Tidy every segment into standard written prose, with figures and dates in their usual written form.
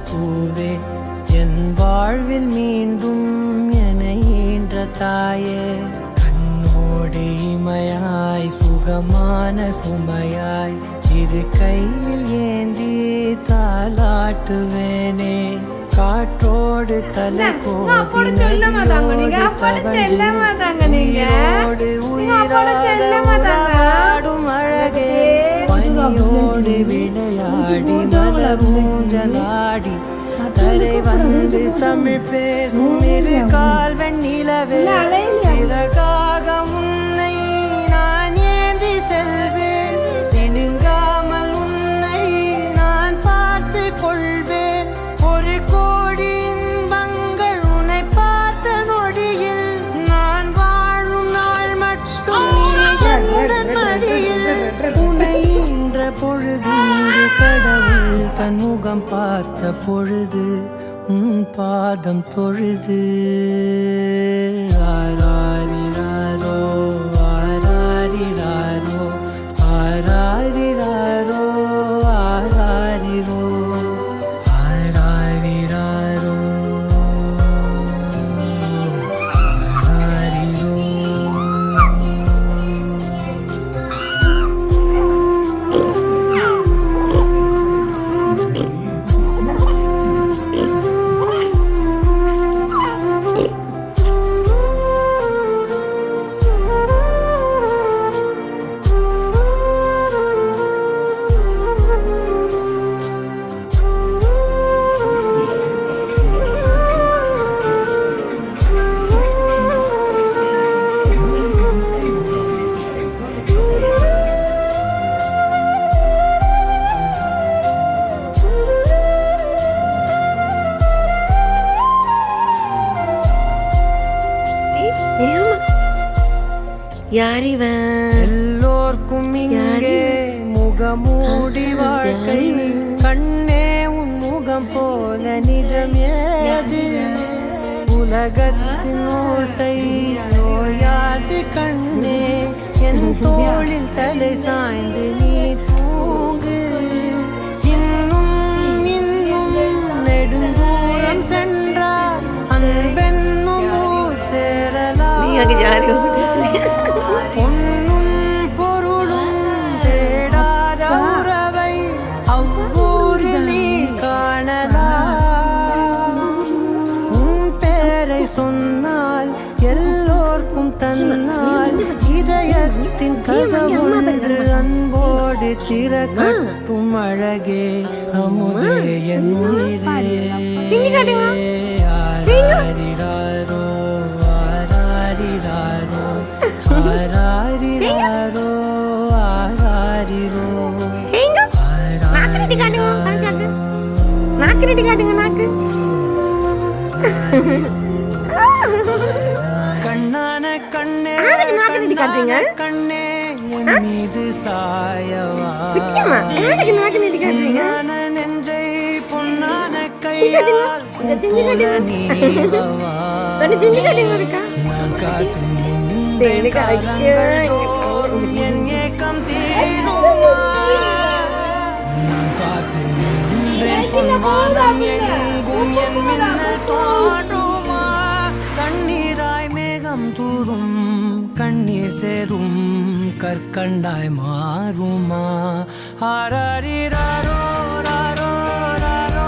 பூவே என் வாழ்வில் மீண்டும் என ஈன்ற தாயே கண்ணோடு இமையாய் சுகமான சுமையாய் இரு கையில் ஏந்தி தாலாட்டுவேனே காற்றோடு தலை கோதி நதியோடு உயிராடும் அழகே பனியோடு விளையாடி மலரூஞ்சலாடி தரை வந்து தமிழ் பேசும் இரு கால் வெண்ணிலவே சிறகாக உன்னை நான் ஏந்தி செல்வேன் சினுங்காமல் உன்னை நான் பார்த்து கொள்வேன் ஒரு கோடி இன்பங்கள் உன்னை பார்த்த நொடியில் நான் வாழும் நாள் மட்டும் மடியில் உன்னை ஈன்ற பொழுது கடவுள் தன் முகம் பார்த்த பொழுது உன் பாதம் தொழுது ஆராரிராரோ ஆராரிராரோ ஆராரிராரோ ஆராரிரோ ஆராரிராரோ ஆராரிரோ எல்லோர்க்கும் இங்கே முகமூடி வாழ்க்கை கண்ணே உன் முகம் போல நிஜம் ஏது உலகத்தின் ஓசை நோயாது கண்ணே என் தோளில் தலை சாய்ந்து நீ தூங்கு இன்னும் இன்னும் நெடுந்தூரம் சென்றார் அன்பென்னும் ஊர் சேரலாம் பொன்னும் பொருளும் தேடாத உறவை அவ்வூரில் நீ காணலாம் உன் பேரை சொன்னால் எல்லோர்க்கும் தன்னால் இதயத்தின் கதவொன்று அன்போடு திறக்கட்டும் அழகே அமுதே என் உயிரே ஆராரிராரோ ஆராரிராரோ ஆராரிராரோ ஆராரிரோ கண்ணான கண்ணே கண்ணான கண்ணே என் மீது சாயவா பொன்னான நெஞ்சை பொன்னான கையால் போல நீவவா நான் காத்து நின்றேன் காலங்கள் தோறும் என் ஏக்கம் தீருமா நான் பார்த்து நின்றேன் பொன்வானம் எங்கும் என் மின்னல் தோன்றுமா தண்ணீராய் மேகம் தூரும் கண்ணீர் சேரும் கற்கண்டாய் மாறுமா ஆராரிராரோ ராரோ ராரோ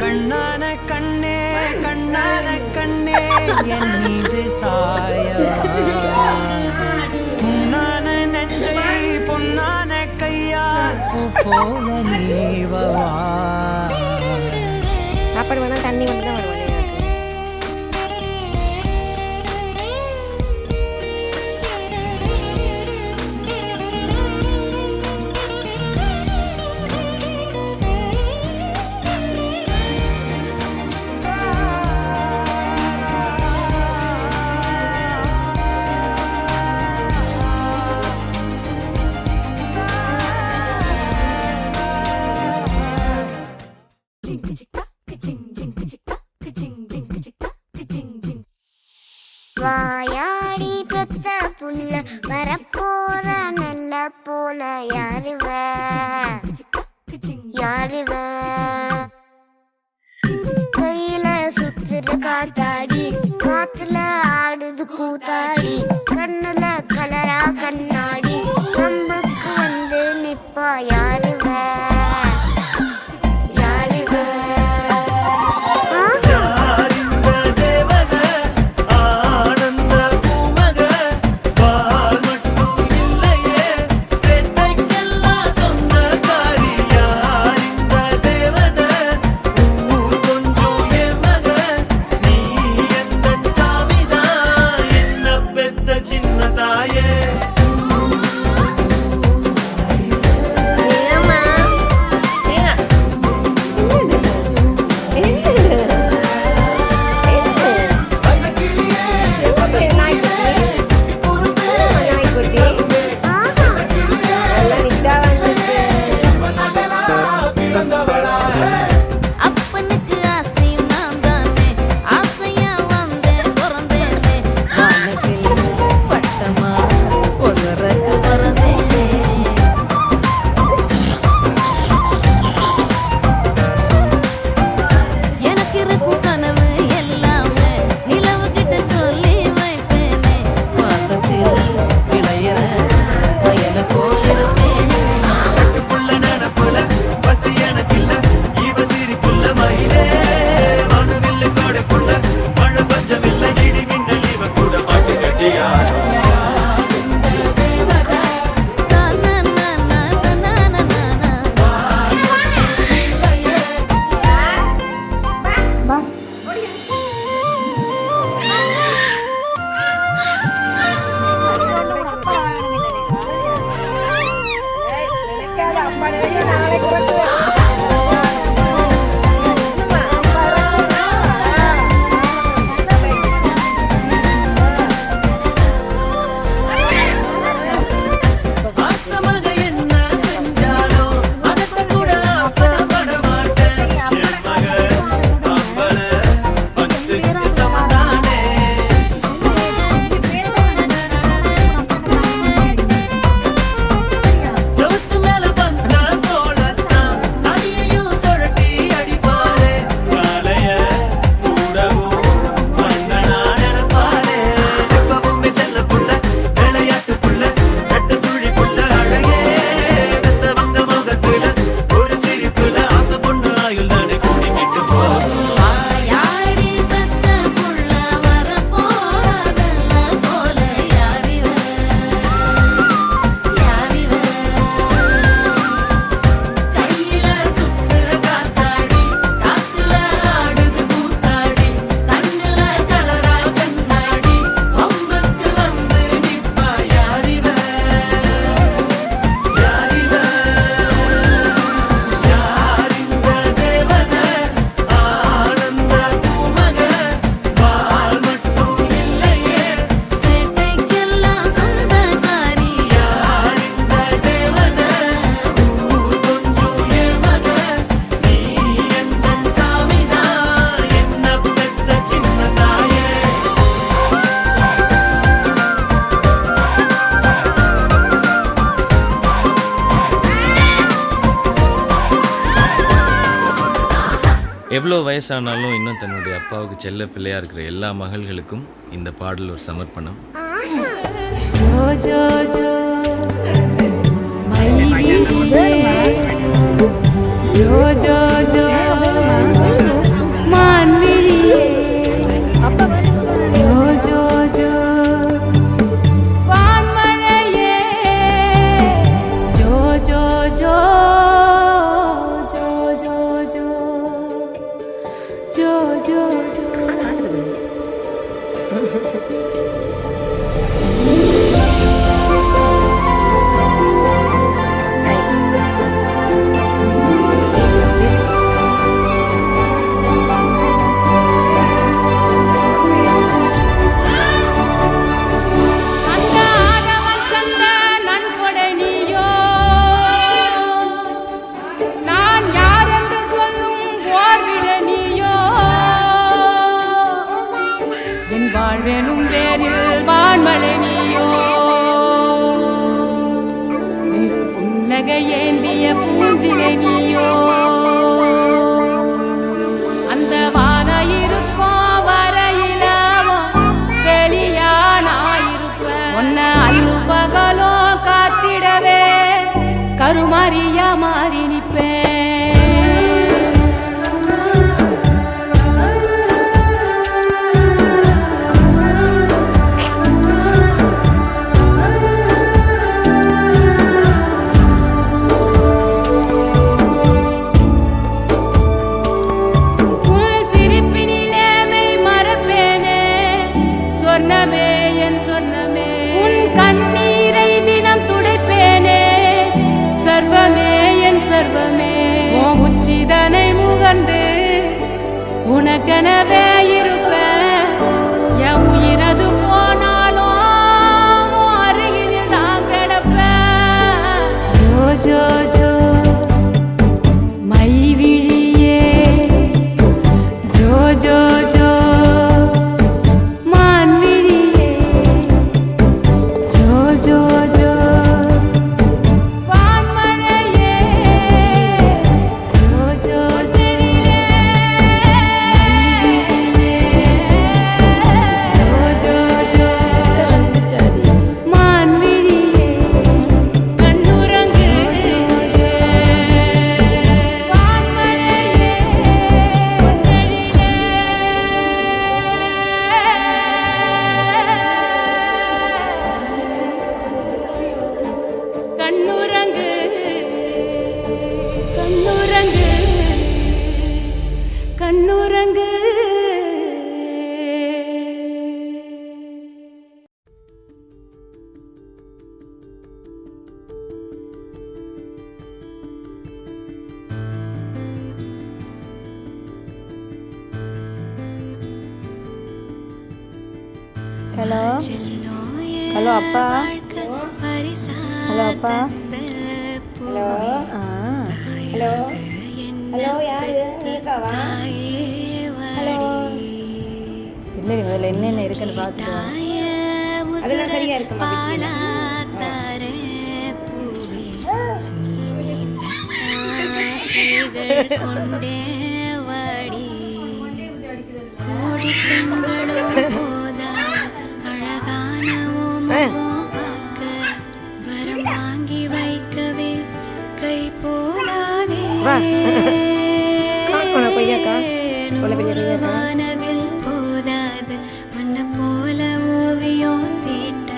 கண்ணான கண்ணே கண்ணான கண்ணே என் மீது சாயவா பொன்னான நெஞ்சை பொன்னான கையால் பூ போல நீவவா சாப்பாடு வேணா தண்ணி வந்து தான் வருவாங்க வாயாடி பெத்த புள்ள வரப்போற நல்ல போல யாருவ யாருவ கையில சுத்துற காத்தாடி காத்துல ஆடுது கூத்தாடி கண்ணுல கலரா கண்ணாடி நம்புக்கு வந்து நிப்பா யாருவ எவ்வளோ வயசானாலும் இன்னும் தன்னுடைய அப்பாவுக்கு செல்ல பிள்ளையா இருக்கிற எல்லா மகள்களுக்கும் இந்த பாடல் ஒரு சமர்ப்பணம். ஜோ ஜோ ஜோ ஜோ ஜோ ஜோ மான்விழியே ஜோ ஜோ ஜோ வான்மழையே ஜோ ஜோ ஜோ ஜோ ஜோ ஜோ ஜோ ஜோ ஜோ நெஞ்சிலே நீயோ அந்த வான இருக்கும் வரையில வெளியா நான் இருப்பேன் உன்னை அல்லு பகலோ காத்திடவே கருமாரியா மாறி நிப்பேன் சொன்னமே என் சொன்னமே உன் கண்ணீரை தினம் துடைப்பேனே சர்வமே என் சர்வமே உன் உச்சிதனை முகந்து உனக்கெனவே இருப்பேன் என் உயிரது போனாலும் உன் அருகில் தான் கிடப்பேன் ஜோ ஜோ ஜோ மை விழியே ஜோ ஜோ ஜோ கண்ணுரங்கு கண்ணுரங்கு கண்ணுரங்கு ஹலோ ஹலோ அப்பா ஹலோ அப்பா ஹலோ ஹலோ ஹலோ யாரு நீக்காவா ஹலோ இல்லை முதல்ல என்னென்ன இருக்குன்னு பார்த்துட்டு அதெல்லாம் சரியா இருக்குமா வாங்கி வைக்கவே கை போலாதே கொய்யாக்கா வானவில் போதாது உன்ன போல ஓவியம் தீட்ட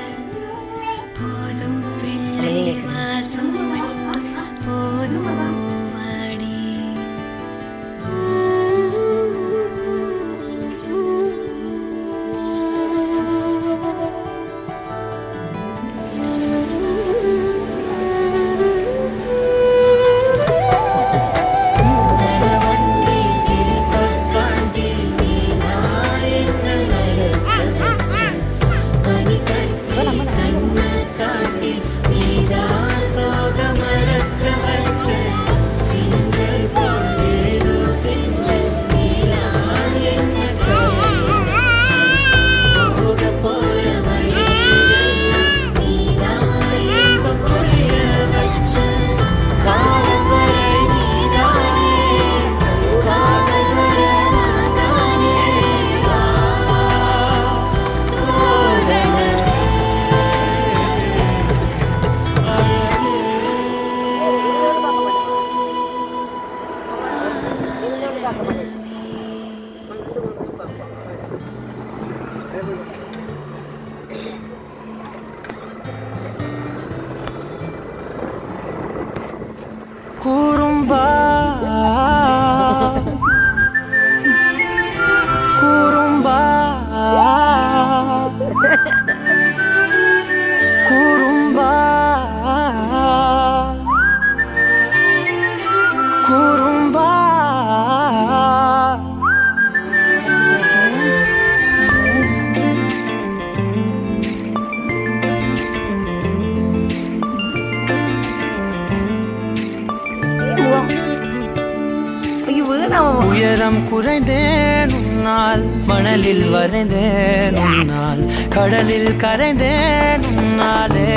போதும் பிள்ளை வாசம் மட்டும் போதும் வாடி கூறும்பா கூறும்பா கூறும்பா கூறும்பா உயரம் குறைந்தேன் உன்னால் மணலில் வரைந்தேன் உன்னால் கடலில் கரைந்தேன் உன்னாலே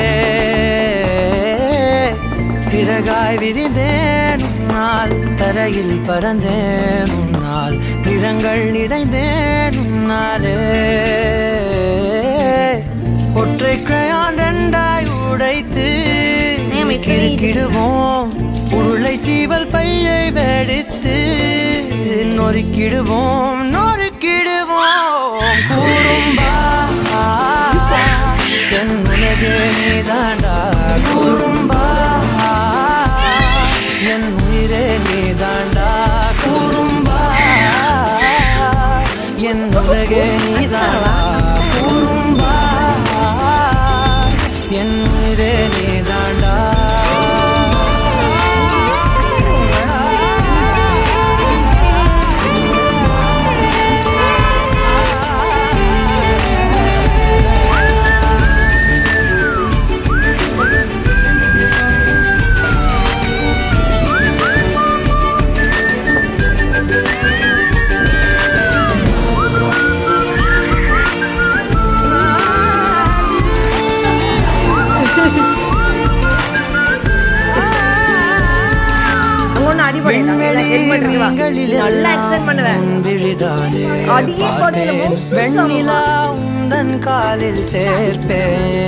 சிறகாய் விரிந்தேன் உன்னால் தரையில் பறந்தேன் உன்னால் நிறங்கள் நிறைந்தேன் உன்னாலே ஒற்றை கிரையான் ரெண்டாய் உடைத்து கிடுவோம் உருளை சீவல் பையை வெடித்து நொறுக்கிடுவோம் கூறும்பா என் உலகே நீதாண்டா கூறும்பா என் உயிரே நீதாண்டா கூறும்பா என் உலகே நீதாண்டா கூறும்பா என் உயிரே நீதாண்டா வெண்ணிலா உந்தன் காலில் சேர்ப்பேன்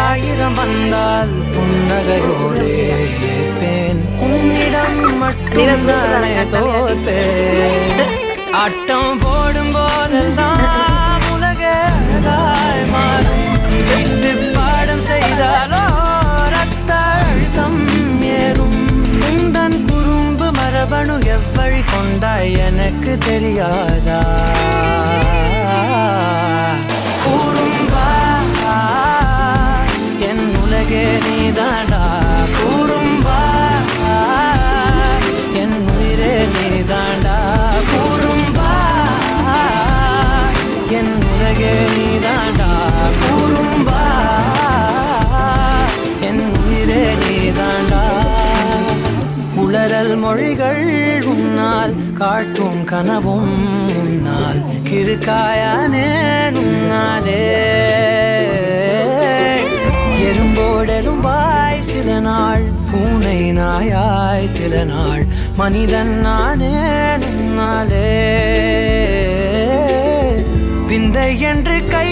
ஆயிரம் வந்தால் புன்னகையோடு ஏற்பேன் உன்னிடம் மட்டும் தானே தோற்பேன் ஆட்டம் போடும் போதெல்லாம் உலக மாறும் வீட்டு பாடம் செய்தாலோ ரத்த அழுத்தம் ஏறும் உந்தன் குறும்பு மரபணு எவ்வழி கொண்டாய் எனக்கு தெரியாதா கூறும்பா என் உலகே நீதாண்டா கூறும்பா என் உயிரே நீதாண்டா கூறும்பா என் உலகே நீதாண்டா கூறும்பா என் உயிரே நீதாண்டா உளறல் மொழிகள் உன்னால் காட்டும் கனவும் உன்னால் கிறுக்காயானே உன்னாலே எறும்போடெரும்பாய் சில நாள் பூனை நாயாய் சில நாள் மனிதன் நானே உன்னாலே விந்தை என்று கை